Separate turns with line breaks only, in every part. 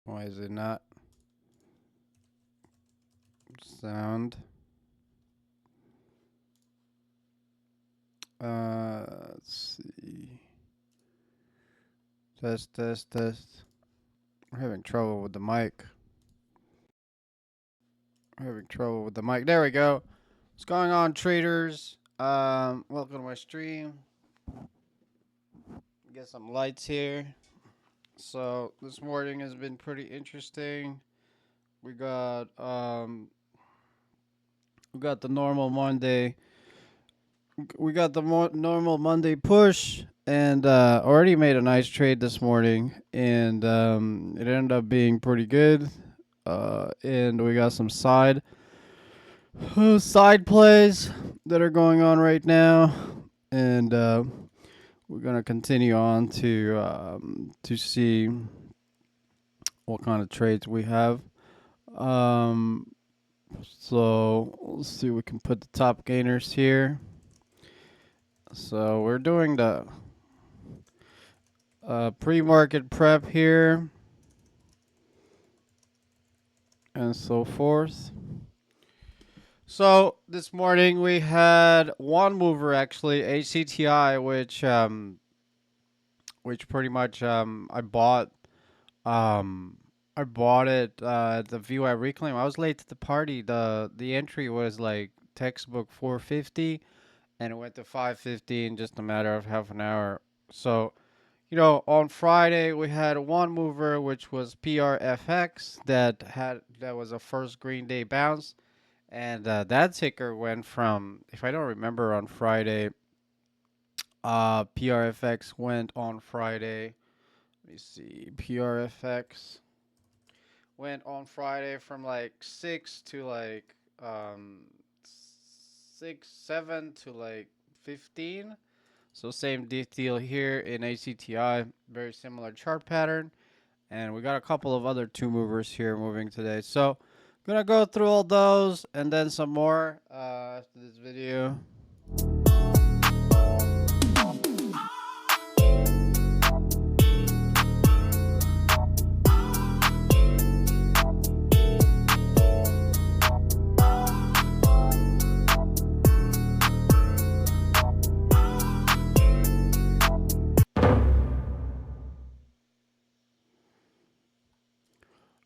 Why is it not sound? Let's see. Test, test, test. We're having trouble with the mic. We're having trouble with the mic. There we go. What's going on, traders? Welcome to my stream. Get some lights here. So this morning has been pretty interesting. We got um, we got the normal Monday. We got the normal Monday push, and already made a nice trade this morning, and it ended up being pretty good. And we got some side plays that are going on right now, and we're gonna continue on to see what kind of trades we have. Um, so let's see, we can put the top gainers here. So we're doing the pre-market prep here and so forth. So this morning we had one mover actually, ACTI, which pretty much um I bought it at the VWAP reclaim. I was late to the party. The entry was like textbook 450 and it went to 550 in just a matter of half an hour. So, on Friday we had one mover which was PRFX that was a first green day bounce, and that ticker went from, if I don't remember, on Friday, PRFX went on Friday. Let me see. PRFX went on Friday from like 6 to like 6 7 to like 15. So same deal here in ACTI, very similar chart pattern, and we got a couple of other two movers here moving today. So gonna go through all those and then some more after this video.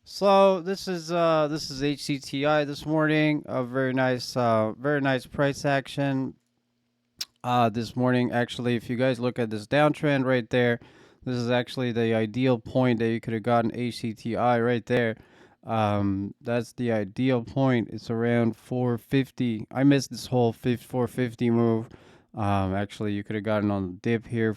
So this is HCTI this morning. A very nice price action. This morning, actually, if you guys look at this downtrend right there, this is actually the ideal point that you could have gotten HCTI right there. That's the ideal point. It's around 450. I missed this whole 450 move. Actually, you could have gotten on the dip here.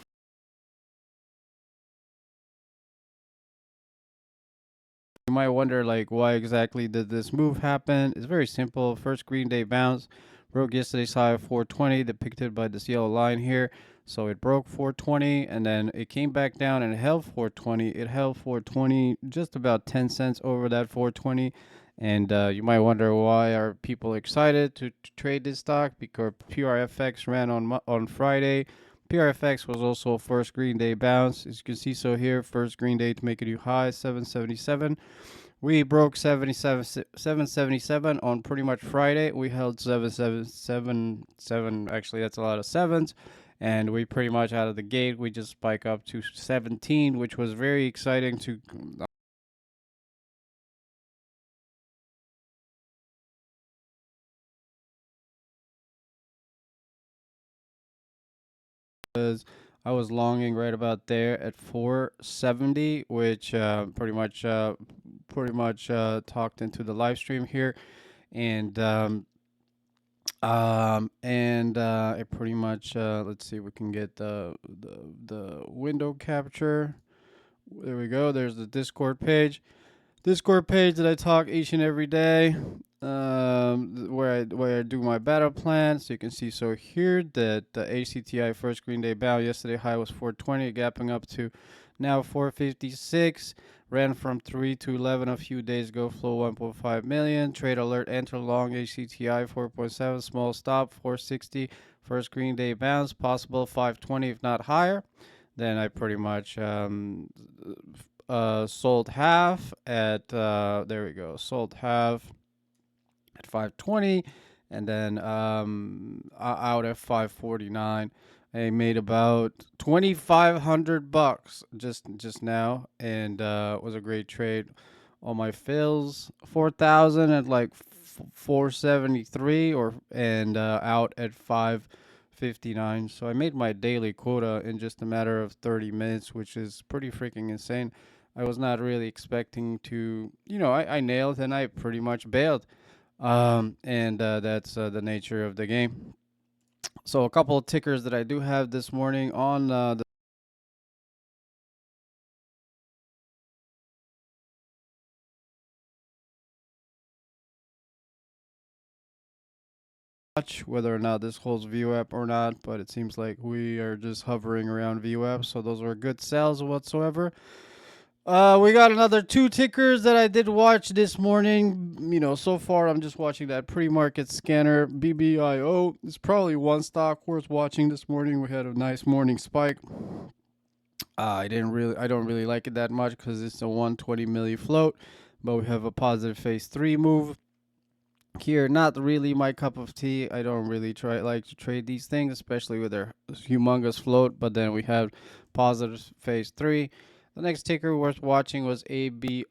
You might wonder, like, why exactly did this move happen? It's very simple. First green day bounce, broke yesterday's high of 420, depicted by this yellow line here. So it broke 420, and then it came back down and held 420. It held 420, just about 10 cents over that 420. And you might wonder, why are people excited to trade this stock? Because PRFX ran on Friday. PRFX was also a first green day bounce. As you can see, so here, first green day to make a new high, 777. We broke 777 on pretty much Friday. We held 7777. Actually, that's a lot of sevens. And we pretty much out of the gate, we just spike up to 17, which was very exciting to. I was longing right about there at 470, which pretty much talked into the live stream here, and it pretty much let's see if we can get the window capture. There we go. There's the Discord page that I talk each and every day, where I do my battle plan. So you can see, so here that the ACTI first green day bound yesterday high was 420, gapping up to now 456. Ran from 3 to 11 a few days ago. Flow 1.5 million. Trade alert. Enter long ACTI 4.7. Small stop 460. First green day bounce. Possible 520 if not higher. Then I pretty much sold half at there we go, sold half at 520, and then out at 549. I made about 2,500 bucks just now, and it was a great trade. All my fills 4,000 at like 473, or and out at 559. So I made my daily quota in just a matter of 30 minutes, which is pretty freaking insane. I was not really expecting to, I nailed and I pretty much bailed. And that's the nature of the game. So a couple of tickers that I do have this morning on the watch, whether or not this holds VWAP or not, but it seems like we are just hovering around VWAP. So those are good sells whatsoever. We got another two tickers that I did watch this morning. So far I'm just watching that pre-market scanner BBIO. It's probably one stock worth watching this morning. We had a nice morning spike. I don't really like it that much because it's a 120 milli float, but we have a positive phase 3 move here. Not really my cup of tea. I don't really like to trade these things, especially with their humongous float. But then we have positive phase 3. The next ticker worth watching was ABOS.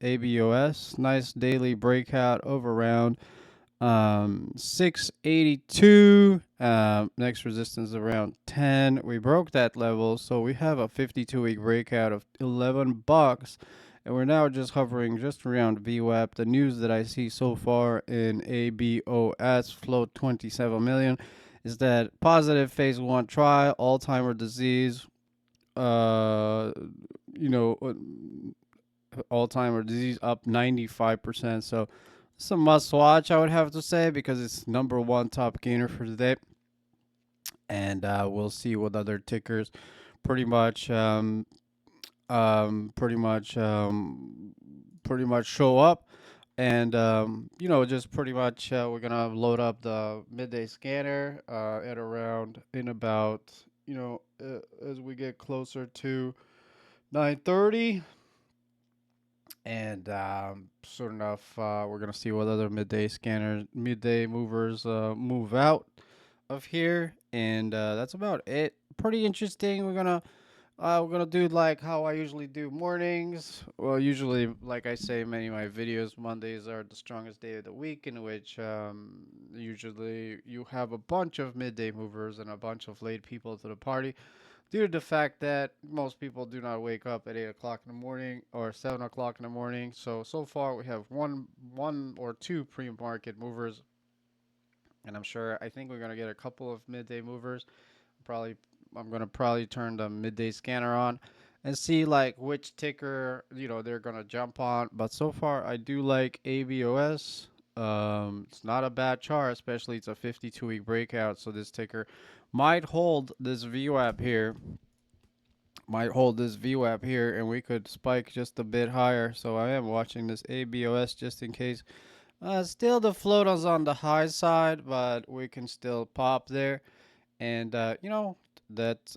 ABOS, nice daily breakout of around 682. Next resistance around 10. We broke that level, so we have a 52-week breakout of 11 bucks, and we're now just hovering just around VWAP. The news that I see so far in ABOS float 27 million is that positive phase 1 trial, Alzheimer's disease, uh you know Alzheimer's disease up 95%. So it's a must watch, I would have to say, because it's number one top gainer for today. And we'll see what other tickers pretty much pretty much pretty much show up. And just pretty much we're gonna load up the midday scanner at around in about as we get closer to 9:30. And soon enough, we're gonna see what other midday movers move out of here, and that's about it. Pretty interesting. We're gonna do like how I usually do mornings. Well, usually, like I say in many of my videos, Mondays are the strongest day of the week, in which usually you have a bunch of midday movers and a bunch of late people to the party, due to the fact that most people do not wake up at 8 o'clock in the morning or 7 o'clock in the morning. So far we have one or two pre-market movers, and I think we're gonna get a couple of midday movers. Probably I'm gonna probably turn the midday scanner on and see like which ticker they're gonna jump on. But so far I do like ABOS. It's not a bad chart, especially it's a 52-week breakout. So this ticker might hold this VWAP here. And we could spike just a bit higher. So I am watching this ABOS just in case. Still the float is on the high side, but we can still pop there. And that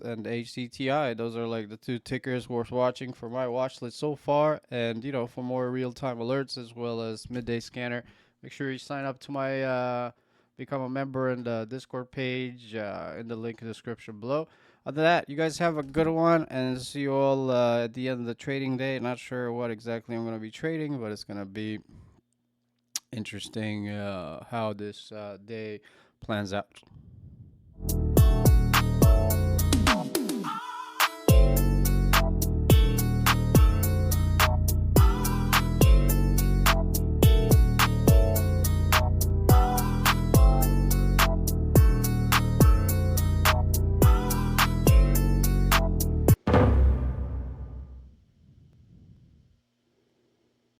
and HCTI, those are like the two tickers worth watching for my watch list so far. And for more real-time alerts as well as midday scanner, make sure you sign up to my become a member in the Discord page in the link in the description below. Other than that, you guys have a good one, and see you all at the end of the trading day. Not sure what exactly I'm going to be trading, but it's going to be interesting how this day plans out.